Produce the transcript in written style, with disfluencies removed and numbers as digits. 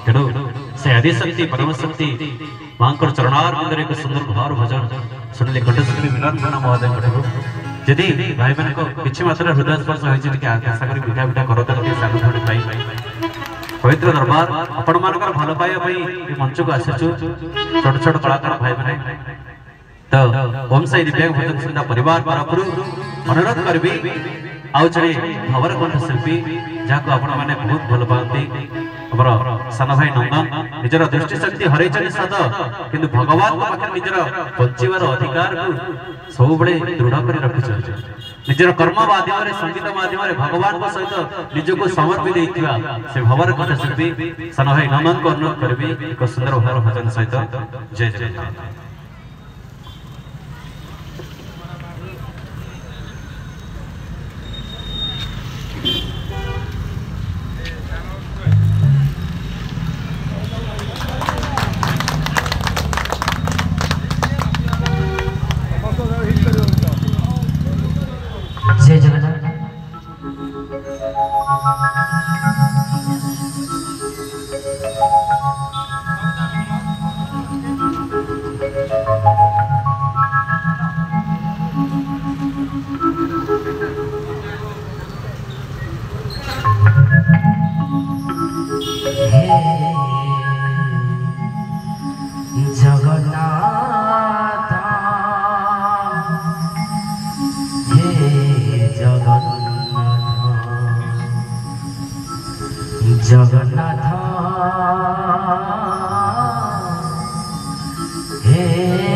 तेणु से आदिशक्ति परम शक्ति मां चरणार एक सुंदर भाव भजन शुणिले कंठश्री मिलन महोदय कठू जदि भाई मान किसी मात्रा हृदय स्पर्श होती आशा कर विधा विधा करते सानुभावी पाई पवित्र दरबार आपण मान भल पाइबा मंच को आसीचु छोट छोट कलाकार भाई मैंने तो ओम साई दिव्यांग भजन सुविधा परिवार तरफ अनुरोध करी आउ थे भवर कंठशिल्पी जहाँ आपण मैंने बहुत भल पाती सान भाई नंदन निजर दृष्टि शक्ति हर सद कि भगवान पाखे निजर बचार अधिकार को सब दृढ़ कर रखी निजर कर्म माध्यम संगीत माध्यम भगवान सहित निजक समर्पी से भवर कंठशिल्पी सान भाई नंदन को अनुरोध करी एक सुंदर भाव भजन सहित जय जगन्नाथ। जय जगन्नाथ। जगन्नाथ हे